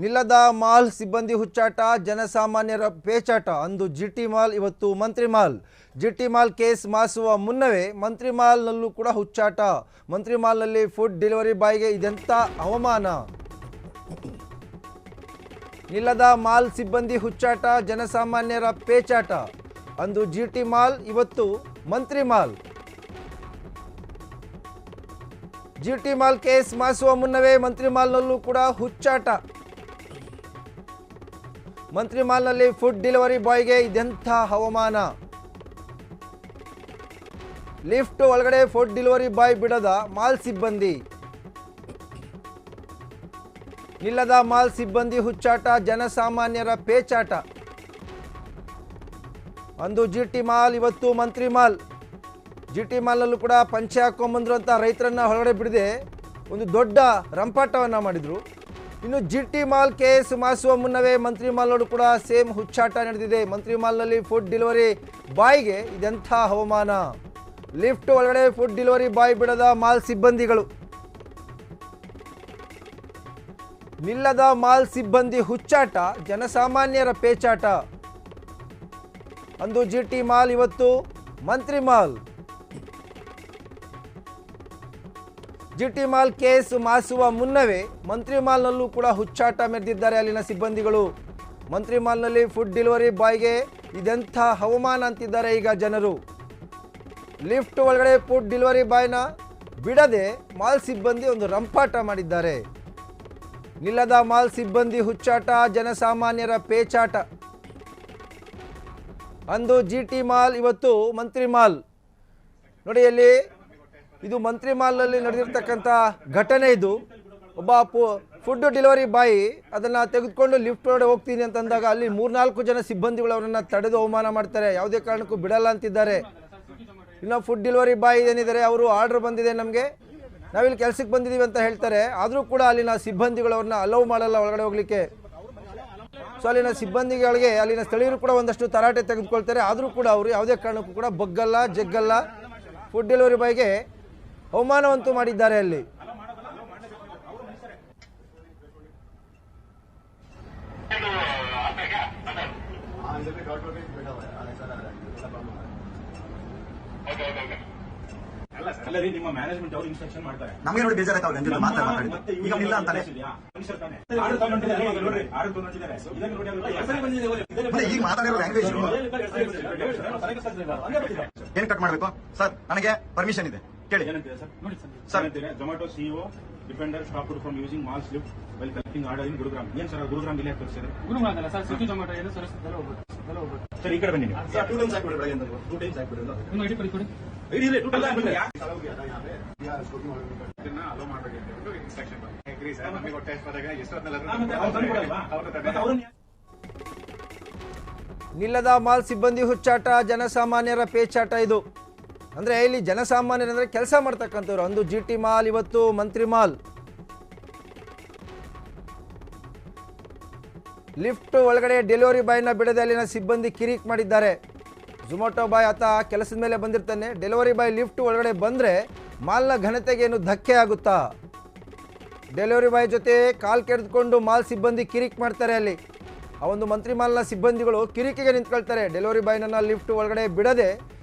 ನಿಲ್ಲದ mall ಸಿಬ್ಬಂದಿ ಹುಚ್ಚಾಟ, ಜನಸಾಮಾನ್ಯರ ಪೇಚಾಟ. ಅಂದು ಜಿಟಿ ಮಾಲ್, ಇವತ್ತು ಮಂತ್ರಿ ಮಾಲ್. ಜಿಟಿ ಮಾಲ್ ಕೇಸ್ ಮಾಸುವ ಮುನ್ನವೇ ಮಂತ್ರಿ ಮಾಲ್ನಲ್ಲೂ ಕೂಡ ಹುಚ್ಚಾಟ. ಮಂತ್ರಿ ಮಾಲ್ನಲ್ಲಿ ಫುಡ್ ಡೆಲಿವರಿ ಬಾಯ್ಗೆ ಇದೆಂಥ ಅವಮಾನ. ನಿಲ್ಲದ ಮಾಲ್ ಸಿಬ್ಬಂದಿ ಹುಚ್ಚಾಟ, ಜನಸಾಮಾನ್ಯರ ಪೇಚಾಟ. ಅಂದು ಜಿಟಿ ಮಾಲ್, ಇವತ್ತು ಮಂತ್ರಿ ಮಾಲ್. ಜಿಟಿ ಮಾಲ್ ಕೇಸ್ ಮಾಸುವ ಮುನ್ನವೇ ಮಂತ್ರಿ ಮಾಲ್ನಲ್ಲೂ ಕೂಡ ಹುಚ್ಚಾಟ. ಮಂತ್ರಿ ಮಾಲ್ನಲ್ಲಿ ಫುಡ್ ಡೆಲಿವರಿ ಬಾಯ್ಗೆ ಇದೆಂಥ ಅವಮಾನ. ಲಿಫ್ಟ್ ಒಳಗಡೆ ಫುಡ್ ಡೆಲಿವರಿ ಬಾಯ್ ಬಿಡದ ಮಾಲ್ ಸಿಬ್ಬಂದಿ. ನಿಲ್ಲದ ಮಾಲ್ ಸಿಬ್ಬಂದಿ ಹುಚ್ಚಾಟ, ಜನಸಾಮಾನ್ಯರ ಪೇಚಾಟ. ಅಂದು ಜಿಟಿ ಮಾಲ್, ಇವತ್ತು ಮಂತ್ರಿ ಮಾಲ್. ಜಿಟಿ ಮಾಲ್ನಲ್ಲೂ ಕೂಡ ಪಂಚೆ ಹಾಕೊಂಬಂದ್ರು ಅಂತ ರೈತರನ್ನ ಹೊರಗಡೆ ಬಿಡದೆ ಒಂದು ದೊಡ್ಡ ರಂಪಾಟವನ್ನು ಮಾಡಿದರು. ಇನ್ನು ಜಿಟಿ ಮಾಲ್ ಕೇಸ್ ಮಾಸುವ ಮುನ್ನವೇ ಮಂತ್ರಿ ಮಾಲ್ನಲ್ಲೂ ಕೂಡ ಸೇಮ್ ಹುಚ್ಚಾಟ ನಡೆದಿದೆ. ಮಂತ್ರಿ ಮಾಲ್ನಲ್ಲಿ ಫುಡ್ ಡೆಲಿವರಿ ಬಾಯ್ಗೆ ಇದೆಂಥ ಅವಮಾನ. ಲಿಫ್ಟ್ ಒಳಗಡೆ ಫುಡ್ ಡೆಲಿವರಿ ಬಾಯ್ ಬಿಡದ ಮಾಲ್ ಸಿಬ್ಬಂದಿಗಳು. ನಿಲ್ಲದ ಮಾಲ್ ಸಿಬ್ಬಂದಿ ಹುಚ್ಚಾಟ, ಜನಸಾಮಾನ್ಯರ ಪೇಚಾಟ. ಅಂದು ಜಿಟಿ ಮಾಲ್, ಇವತ್ತು ಮಂತ್ರಿ ಮಾಲ್. ಜಿಟಿ ಮಾಲ್ ಕೇಸ್ ಮಾಸುವ ಮುನ್ನವೇ ಮಂತ್ರಿ ಮಾಲ್ನಲ್ಲೂ ಕೂಡ ಹುಚ್ಚಾಟ ಮೆರೆದಿದ್ದಾರೆ ಅಲ್ಲಿನ ಸಿಬ್ಬಂದಿಗಳು. ಮಂತ್ರಿ ಮಾಲ್ನಲ್ಲಿ ಫುಡ್ ಡೆಲಿವರಿ ಬಾಯ್ಗೆ ಇದೆಂಥ ಅವಮಾನ ಅಂತಿದ್ದಾರೆ ಈಗ ಜನರು. ಲಿಫ್ಟ್ ಒಳಗಡೆ ಫುಡ್ ಡೆಲಿವರಿ ಬಾಯ್ನ ಬಿಡದೆ ಮಾಲ್ ಸಿಬ್ಬಂದಿ ಒಂದು ರಂಪಾಟ ಮಾಡಿದ್ದಾರೆ. ನಿಲ್ಲದ ಮಾಲ್ ಸಿಬ್ಬಂದಿ ಹುಚ್ಚಾಟ, ಜನಸಾಮಾನ್ಯರ ಪೇಚಾಟ. ಅಂದು ಜಿಟಿ ಮಾಲ್, ಇವತ್ತು ಮಂತ್ರಿ ಮಾಲ್. ನೋಡಿ, ಅಲ್ಲಿ ಇದು ಮಂತ್ರಿ ಮಾಲ್ನಲ್ಲಿ ನಡೆದಿರ್ತಕ್ಕಂಥ ಘಟನೆ. ಇದು ಒಬ್ಬ ಫುಡ್ ಡೆಲಿವರಿ ಬಾಯಿ ಅದನ್ನು ತೆಗೆದುಕೊಂಡು ಲಿಫ್ಟ್ ಒಳಗಡೆ ಹೋಗ್ತೀನಿ ಅಂತಂದಾಗ ಅಲ್ಲಿ 3-4 ಜನ ಸಿಬ್ಬಂದಿಗಳು ಅವರನ್ನು ತಡೆದು ಅವಮಾನ ಮಾಡ್ತಾರೆ. ಯಾವುದೇ ಕಾರಣಕ್ಕೂ ಬಿಡಲ್ಲ ಅಂತಿದ್ದಾರೆ. ಇನ್ನು ಫುಡ್ ಡೆಲಿವರಿ ಬಾಯ್ ಏನಿದ್ದಾರೆ, ಅವರು ಆರ್ಡರ್ ಬಂದಿದೆ, ನಮಗೆ ನಾವಿಲ್ಲಿ ಕೆಲಸಕ್ಕೆ ಬಂದಿದ್ದೀವಿ ಅಂತ ಹೇಳ್ತಾರೆ. ಆದರೂ ಕೂಡ ಅಲ್ಲಿನ ಸಿಬ್ಬಂದಿಗಳು ಅವ್ರನ್ನ ಅಲೌ ಮಾಡಲ್ಲ ಒಳಗಡೆ ಹೋಗ್ಲಿಕ್ಕೆ. ಸೊ ಅಲ್ಲಿನ ಸಿಬ್ಬಂದಿಗಳಿಗೆ ಅಲ್ಲಿನ ಸ್ಥಳೀಯರು ಕೂಡ ಒಂದಷ್ಟು ತರಾಟೆ ತೆಗೆದುಕೊಳ್ತಾರೆ. ಆದರೂ ಕೂಡ ಅವರು ಯಾವುದೇ ಕಾರಣಕ್ಕೂ ಕೂಡ ಬಗ್ಗಲ್ಲ, ಜಗ್ಗಲ್ಲ. ಫುಡ್ ಡೆಲಿವರಿ ಬಾಯ್ಗೆ ಅವಮಾನವಂತೂ ಮಾಡಿದ್ದಾರೆ ಅಲ್ಲಿ. ನಿಮ್ಮ ಮ್ಯಾನೇಜ್ಮೆಂಟ್ ಅವರು ಇನ್ಸ್ಟ್ರಕ್ಷನ್ ಮಾಡ್ತಾರೆ. ನಮಗೆ ನೋಡಿ ಬೇಜಾರಾಯ್ತು ಮಾತಾಡಿ ಈಗ ಇಲ್ಲ ಅಂತಾನೆ ಈಗ ಮಾತಾಡಿರೋ ಲ್ಯಾಂಗ್ವೇಜ್ ಏನ್ ಕಟ್ ಮಾಡ್ಬೇಕು ಸರ್? ನನಗೆ ಪರ್ಮಿಷನ್ ಇದೆ, ಕೇಳಿ. Sir, Zomato CEO defender stop from using malls lift while collecting order in Gurugram. ಏನ್ ಸರ್ ಗುರುಗ್ರಾಮ್ ಇಲ್ಲ ತೋರಿಸಿದ್ರೆ? ಗುರುಗ್ರಾಮ್ ಅಲ್ಲ ಸರ್, ಸ್ವಿಗ್ಗಿ ಜೊಮ್ಯಾಟೊ ಏನು ಸರ್ ಸರ್ ಈ ಕಡೆ ಬನ್ನಿ. ನೀವು 2 ಟೈಮ್ಸ್ ಹಾಕ್ಬಿಡಿ, 2 ಟೈಮ್ಸ್ ಹಾಕ್ಬಿಡಿ. ನಿಮ್ಮ ಐಡಿ ಪಡಿ ಕೊಡಿ. ಐಡಿ ಇಲ್ಲ, 2 ಟೈಮ್ಸ್ ಹಾಕ್ಬಿಡಿ. ಅಲೋ ಮಾಡಬೇಕು ಅಂತ ಇನ್ಸ್ಟ್ರಕ್ಷನ್ ಬಂದಿದೆ ಸರ್. ನಮಗೆ ಹೊಟ್ಟೆ ಹಸಿದಾಗ ನಿಲ್ಲದ ಮಾಲ್ ಸಿಬ್ಬಂದಿ ಹುಚ್ಚಾಟ, ಜನಸಾಮಾನ್ಯರ ಪೇಚಾಟ. ಇದು ಅಂದರೆ ಇಲ್ಲಿ ಜನಸಾಮಾನ್ಯರಂದರೆ ಕೆಲಸ ಮಾಡ್ತಕ್ಕಂಥವ್ರು. ಅಂದು ಜಿಟಿ ಮಾಲ್, ಇವತ್ತು ಮಂತ್ರಿ ಮಾಲ್. ಲಿಫ್ಟ್ ಒಳಗಡೆ ಡೆಲಿವರಿ ಬಾಯ್ನ ಬಿಡದೆ ಅಲ್ಲಿನ ಸಿಬ್ಬಂದಿ ಕಿರಿಕ್ ಮಾಡಿದ್ದಾರೆ. ಝೊಮ್ಯಾಟೊ ಬಾಯ್ ಆತ ಕೆಲಸದ ಮೇಲೆ ಬಂದಿರ್ತಾನೆ. ಡೆಲಿವರಿ ಬಾಯ್ ಲಿಫ್ಟ್ ಒಳಗಡೆ ಬಂದರೆ ಮಾಲ್ನ ಘನತೆಗೆ ಏನು ಧಕ್ಕೆ ಆಗುತ್ತಾ? ಡೆಲಿವರಿ ಬಾಯ್ ಜೊತೆ ಕಾಲ್ ಕೆರೆದುಕೊಂಡು ಮಾಲ್ ಸಿಬ್ಬಂದಿ ಕಿರಿಕ್ ಮಾಡ್ತಾರೆ ಅಲ್ಲಿ. ಆ ಒಂದು ಮಂತ್ರಿ ಮಾಲ್ನ ಸಿಬ್ಬಂದಿಗಳು ಕಿರಿಕಿಗೆ ನಿಂತ್ಕೊಳ್ತಾರೆ. ಡೆಲಿವರಿ ಬಾಯ್ನನ್ನು ಲಿಫ್ಟ್ ಒಳಗಡೆ ಬಿಡದೆ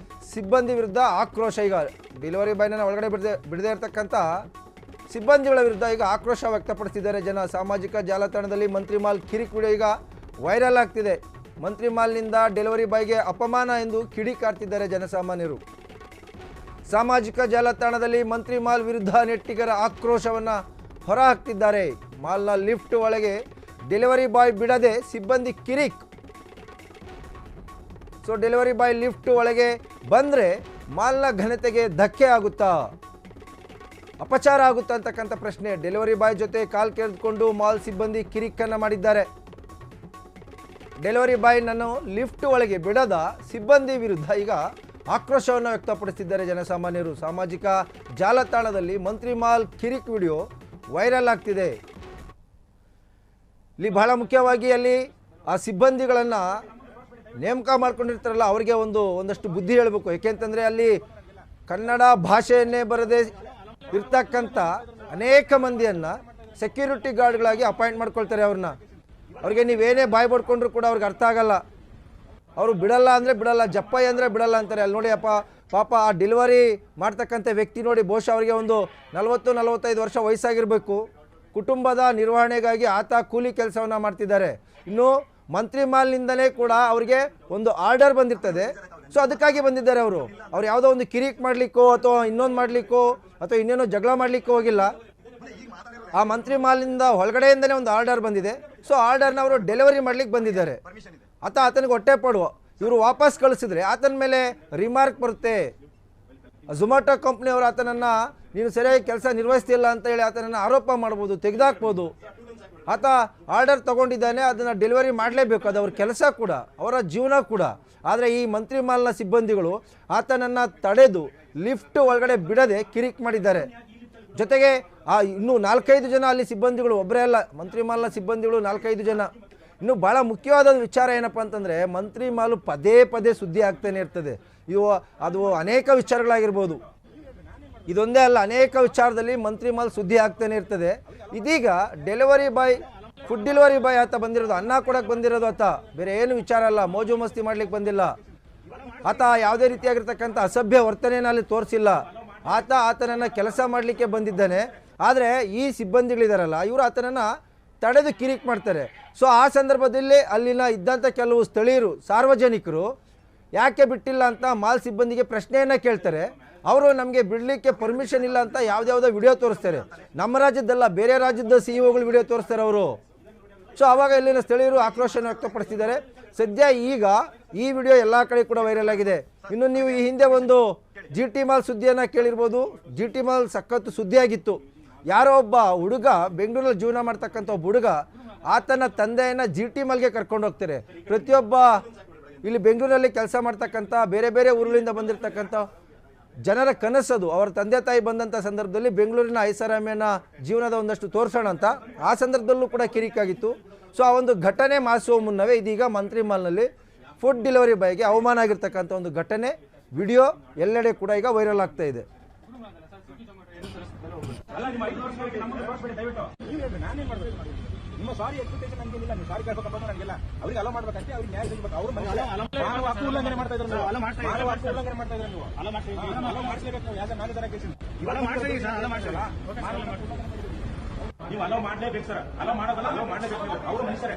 ಸಿಬ್ಬಂದಿ ವಿರುದ್ಧ ಆಕ್ರೋಶ. ಈಗ ಡೆಲಿವರಿ ಬಾಯ್ನ ಒಳಗಡೆ ಬಿಡದೇ ಇರತಕ್ಕಂಥ ಸಿಬ್ಬಂದಿಗಳ ವಿರುದ್ಧ ಈಗ ಆಕ್ರೋಶ ವ್ಯಕ್ತಪಡಿಸಿದ್ದಾರೆ ಜನ. ಸಾಮಾಜಿಕ ಜಾಲತಾಣದಲ್ಲಿ ಮಂತ್ರಿ ಮಾಲ್ ಕಿರಿಕ್ ವಿಡಿಯೋ ಈಗ ವೈರಲ್ ಆಗ್ತಿದೆ. ಮಂತ್ರಿ ಮಾಲ್ನಿಂದ ಡೆಲಿವರಿ ಬಾಯ್ಗೆ ಅಪಮಾನ ಎಂದು ಕಿಡಿಕಾರ್ತಿದ್ದಾರೆ ಜನಸಾಮಾನ್ಯರು. ಸಾಮಾಜಿಕ ಜಾಲತಾಣದಲ್ಲಿ ಮಂತ್ರಿ ಮಾಲ್ ವಿರುದ್ಧ ನೆಟ್ಟಿಗರ ಆಕ್ರೋಶವನ್ನು ಹೊರಹಾಕ್ತಿದ್ದಾರೆ. ಮಾಲ್ನ ಲಿಫ್ಟ್ ಒಳಗೆ ಡೆಲಿವರಿ ಬಾಯ್ ಬಿಡದೆ ಸಿಬ್ಬಂದಿ ಕಿರಿಕ್. ಸೊ ಡೆಲಿವರಿ ಬಾಯ್ ಲಿಫ್ಟ್ ಒಳಗೆ ಬಂದರೆ ಮಾಲ್ನ ಘನತೆಗೆ ಧಕ್ಕೆ ಆಗುತ್ತಾ, ಅಪಚಾರ ಆಗುತ್ತಾ ಅಂತಕ್ಕಂಥ ಪ್ರಶ್ನೆ. ಡೆಲಿವರಿ ಬಾಯ್ ಜೊತೆ ಕಾಲ್ ಕೆರೆದುಕೊಂಡು ಮಾಲ್ ಸಿಬ್ಬಂದಿ ಕಿರಿಕನ್ನು ಮಾಡಿದ್ದಾರೆ. ಡೆಲಿವರಿ ಬಾಯ್ನನ್ನು ಲಿಫ್ಟ್ ಒಳಗೆ ಬಿಡದ ಸಿಬ್ಬಂದಿ ವಿರುದ್ಧ ಈಗ ಆಕ್ರೋಶವನ್ನು ವ್ಯಕ್ತಪಡಿಸಿದ್ದಾರೆ ಜನಸಾಮಾನ್ಯರು. ಸಾಮಾಜಿಕ ಜಾಲತಾಣದಲ್ಲಿ ಮಂತ್ರಿ ಮಾಲ್ ಕಿರಿಕ್ ವಿಡಿಯೋ ವೈರಲ್ ಆಗ್ತಿದೆ. ಇಲ್ಲಿ ಬಹಳ ಮುಖ್ಯವಾಗಿ ಅಲ್ಲಿ ಆ ಸಿಬ್ಬಂದಿಗಳನ್ನು ನೇಮಕ ಮಾಡ್ಕೊಂಡಿರ್ತಾರಲ್ಲ, ಅವರಿಗೆ ಒಂದಷ್ಟು ಬುದ್ಧಿ ಹೇಳಬೇಕು. ಏಕೆಂತಂದರೆ ಅಲ್ಲಿ ಕನ್ನಡ ಭಾಷೆಯನ್ನೇ ಬರದೆ ಇರ್ತಕ್ಕಂಥ ಅನೇಕ ಮಂದಿಯನ್ನು ಸೆಕ್ಯೂರಿಟಿ ಗಾರ್ಡ್ಗಳಾಗಿ ಅಪಾಯಿಂಟ್ ಮಾಡ್ಕೊಳ್ತಾರೆ ಅವ್ರನ್ನ. ಅವ್ರಿಗೆ ನೀವೇನೇ ಬಾಯ್ ಬಡ್ಕೊಂಡ್ರು ಕೂಡ ಅವ್ರಿಗೆ ಅರ್ಥ ಆಗಲ್ಲ. ಅವರು ಬಿಡಲ್ಲ ಅಂದರೆ ಬಿಡಲ್ಲ, ಜಪ್ಪಯ್ಯ ಅಂದರೆ ಬಿಡಲ್ಲ ಅಂತಾರೆ. ಅಲ್ಲಿ ನೋಡಿ ಅಪ್ಪ ಪಾಪ ಆ ಡೆಲಿವರಿ ಮಾಡ್ತಕ್ಕಂಥ ವ್ಯಕ್ತಿ ನೋಡಿ, ಬಹುಶಃ ಅವರಿಗೆ ಒಂದು 40-45 ವರ್ಷ ವಯಸ್ಸಾಗಿರಬೇಕು. ಕುಟುಂಬದ ನಿರ್ವಹಣೆಗಾಗಿ ಆತ ಕೂಲಿ ಕೆಲಸವನ್ನು ಮಾಡ್ತಿದ್ದಾರೆ. ಇನ್ನು ಮಂತ್ರಿ ಮಾಲ್ನಿಂದಲೇ ಕೂಡ ಅವರಿಗೆ ಒಂದು ಆರ್ಡರ್ ಬಂದಿರ್ತದೆ. ಸೊ ಅದಕ್ಕಾಗಿ ಬಂದಿದ್ದಾರೆ ಅವರು. ಅವ್ರು ಯಾವುದೋ ಒಂದು ಕಿರಿಕ್ ಮಾಡಲಿಕ್ಕೋ ಅಥವಾ ಇನ್ನೊಂದು ಮಾಡಲಿಕ್ಕೋ ಅಥವಾ ಇನ್ನೇನೋ ಜಗಳ ಮಾಡಲಿಕ್ಕೋ ಹೋಗಿಲ್ಲ. ಆ ಮಂತ್ರಿ ಮಾಲಿಂದ ಒಳಗಡೆಯಿಂದಲೇ ಒಂದು ಆರ್ಡರ್ ಬಂದಿದೆ. ಸೊ ಆರ್ಡರ್ನ ಅವರು ಡೆಲಿವರಿ ಮಾಡ್ಲಿಕ್ಕೆ ಬಂದಿದ್ದಾರೆ. ಆತನಿಗೆ ಹೊಟ್ಟೆ ಪಡುವ ಇವರು ವಾಪಸ್ ಕಳಿಸಿದ್ರೆ ಆತನ ಮೇಲೆ ರಿಮಾರ್ಕ್ ಬರುತ್ತೆ. ಝೊಮ್ಯಾಟೊ ಕಂಪ್ನಿಯವರು ಆತನನ್ನು ನೀನು ಸರಿಯಾಗಿ ಕೆಲಸ ನಿರ್ವಹಿಸ್ತಿಲ್ಲ ಅಂತ ಹೇಳಿ ಆತನನ್ನು ಆರೋಪ ಮಾಡ್ಬೋದು, ತೆಗೆದಾಕ್ಬೋದು. ಆತ ಆರ್ಡರ್ ತೊಗೊಂಡಿದ್ದಾನೆ, ಅದನ್ನು ಡೆಲಿವರಿ ಮಾಡಲೇಬೇಕು, ಅದು ಅವ್ರ ಕೆಲಸ ಕೂಡ, ಅವರ ಜೀವನ ಕೂಡ. ಆದರೆ ಈ ಮಂತ್ರಿ ಮಾಲ್ನ ಸಿಬ್ಬಂದಿಗಳು ಆತನನ್ನು ತಡೆದು ಲಿಫ್ಟ್ ಒಳಗಡೆ ಬಿಡದೆ ಕಿರಿಕ್ ಮಾಡಿದ್ದಾರೆ. ಜೊತೆಗೆ ಇನ್ನೂ 4-5 ಜನ ಅಲ್ಲಿ ಸಿಬ್ಬಂದಿಗಳು, ಒಬ್ಬರೇ ಅಲ್ಲ, ಮಂತ್ರಿ ಮಾಲ್ನ ಸಿಬ್ಬಂದಿಗಳು 4-5 ಜನ. ಇನ್ನು ಭಾಳ ಮುಖ್ಯವಾದ ವಿಚಾರ ಏನಪ್ಪ ಅಂತಂದರೆ, ಮಂತ್ರಿ ಮಾಲು ಪದೇ ಪದೇ ಸುದ್ದಿ ಆಗ್ತಾನೆ ಇರ್ತದೆ. ಅದು ಅನೇಕ ವಿಚಾರಗಳಾಗಿರ್ಬೋದು, ಇದೊಂದೇ ಅಲ್ಲ, ಅನೇಕ ವಿಚಾರದಲ್ಲಿ ಮಂತ್ರಿ ಮಾಲ್ ಸುದ್ದಿ ಆಗ್ತಾನೆ ಇರ್ತದೆ. ಇದೀಗ delivery boy, food delivery boy ಆತ ಬಂದಿರೋದು, ಅನ್ನ ಕೊಡಕ್ಕೆ ಬಂದಿರೋದು ಆತ, ಬೇರೆ ಏನು ವಿಚಾರ ಅಲ್ಲ, ಮೋಜು ಮಸ್ತಿ ಮಾಡ್ಲಿಕ್ಕೆ ಬಂದಿಲ್ಲ ಆತ. ಯಾವುದೇ ರೀತಿಯಾಗಿರ್ತಕ್ಕಂಥ ಅಸಭ್ಯ ವರ್ತನೆಯನ್ನು ಅಲ್ಲಿ ತೋರಿಸಿಲ್ಲ. ಆತನನ್ನು ಕೆಲಸ ಮಾಡಲಿಕ್ಕೆ ಬಂದಿದ್ದಾನೆ. ಆದರೆ ಈ ಸಿಬ್ಬಂದಿಗಳಿದಾರಲ್ಲ, ಇವರು ಆತನನ್ನು ತಡೆದು ಕಿರಿಕ್ ಮಾಡ್ತಾರೆ. ಸೊ ಆ ಸಂದರ್ಭದಲ್ಲಿ ಅಲ್ಲಿನ ಇದ್ದಂಥ ಕೆಲವು ಸ್ಥಳೀಯರು, ಸಾರ್ವಜನಿಕರು ಯಾಕೆ ಬಿಟ್ಟಿಲ್ಲ ಅಂತ ಮಾಲ್ ಸಿಬ್ಬಂದಿಗೆ ಪ್ರಶ್ನೆಯನ್ನು ಕೇಳ್ತಾರೆ. ಅವರು ನಮಗೆ ಬಿಡಲಿಕ್ಕೆ ಪರ್ಮಿಷನ್ ಇಲ್ಲ ಅಂತ ಯಾವುದ್ಯಾವುದೋ ವಿಡಿಯೋ ತೋರಿಸ್ತಾರೆ. ನಮ್ಮ ರಾಜ್ಯದ್ದಲ್ಲ, ಬೇರೆ ರಾಜ್ಯದ ಸಿಇಒಗಳು ವಿಡಿಯೋ ತೋರಿಸ್ತಾರೆ ಅವರು. ಸೊ ಆವಾಗ ಇಲ್ಲಿನ ಸ್ಥಳೀಯರು ಆಕ್ರೋಶನ ವ್ಯಕ್ತಪಡಿಸಿದ್ದಾರೆ. ಸದ್ಯ ಈಗ ಈ ವಿಡಿಯೋ ಎಲ್ಲ ಕಡೆ ಕೂಡ ವೈರಲ್ ಆಗಿದೆ. ಇನ್ನು ನೀವು ಈ ಹಿಂದೆ ಒಂದು GT ಮಾಲ್ ಸುದ್ದಿಯನ್ನು ಕೇಳಿರ್ಬೋದು. GT ಮಾಲ್ ಸಖತ್ತು ಸುದ್ದಿಯಾಗಿತ್ತು. ಯಾರೋ ಒಬ್ಬ ಹುಡುಗ, ಬೆಂಗಳೂರಲ್ಲಿ ಜೀವನ ಮಾಡ್ತಕ್ಕಂಥ ಒಬ್ಬ ಹುಡುಗ, ಆತನ ತಂದೆಯನ್ನು GT ಮಾಲ್ಗೆ ಕರ್ಕೊಂಡು ಹೋಗ್ತಾರೆ. ಪ್ರತಿಯೊಬ್ಬ ಇಲ್ಲಿ ಬೆಂಗಳೂರಲ್ಲಿ ಕೆಲಸ ಮಾಡ್ತಕ್ಕಂಥ ಬೇರೆ ಬೇರೆ ಊರುಗಳಿಂದ ಬಂದಿರತಕ್ಕಂಥ ಜನರ ಕನಸದು. ಅವರ ತಂದೆ ತಾಯಿ ಬಂದಂಥ ಸಂದರ್ಭದಲ್ಲಿ ಬೆಂಗಳೂರಿನ ಐಷಾರಾಮಿಯನ್ನ ಜೀವನದ ಒಂದಷ್ಟು ತೋರಿಸೋಣ ಅಂತ ಆ ಸಂದರ್ಭದಲ್ಲೂ ಕೂಡ ಕಿರಿಕಾಗಿತ್ತು. ಸೊ ಆ ಒಂದು ಘಟನೆ ಮಾಸುವ ಮುನ್ನವೇ ಇದೀಗ ಮಂತ್ರಿ ಮಾಲ್ನಲ್ಲಿ ಫುಡ್ ಡೆಲಿವರಿ ಬಾಯ್ಗೆ ಅವಮಾನ ಆಗಿರ್ತಕ್ಕಂಥ ಒಂದು ಘಟನೆ, ವಿಡಿಯೋ ಎಲ್ಲೆಡೆ ಕೂಡ ಈಗ ವೈರಲ್ ಆಗ್ತಾ ಇದೆ. ನಿಮ್ಮ ಸಾರಿ ಎಕ್ಸ್ಪೆಕ್ಟೇಷನ್ ನನಗೇನಿಲ್ಲ, ನೀವು ಸಾರಿ ಕೇಳಬೇಕಪ್ಪ ನನಗೆಲ್ಲ, ಅವ್ರಿಗೆ ಅಲೋ ಮಾಡ್ಬೇಕಂತೆ, ಅವ್ರಿಗೆ ನ್ಯಾಯ ಸಿಗಬೇಕು. ಅವ್ರು ಮಾನವ ಹಕ್ಕು ಉಲ್ಲಂಘನೆ ಮಾಡ್ತಾ ಇದ್ರು, ಮಾನವ ಹಕ್ಕು ಉಲ್ಲಂಘನೆ ಮಾಡ್ತಾ ಇದ್ರು. ನೀವು ಅಲೋ ಮಾಡಿಸ್ಲೇಬೇಕು. ನೀವು ಯಾವ್ದು ಮ್ಯಾನೇಜರ್ ಕೇಸ್ ನೀವು ಅಲೋ ಮಾಡಲೇಬೇಕು ಸರ್. ಅಲೋ ಮಾಡೋದಲ್ಲ, ಅಲೋ ಮಾಡಲೇಬೇಕು. ಅವರು ಮನುಷ್ಯರೇ.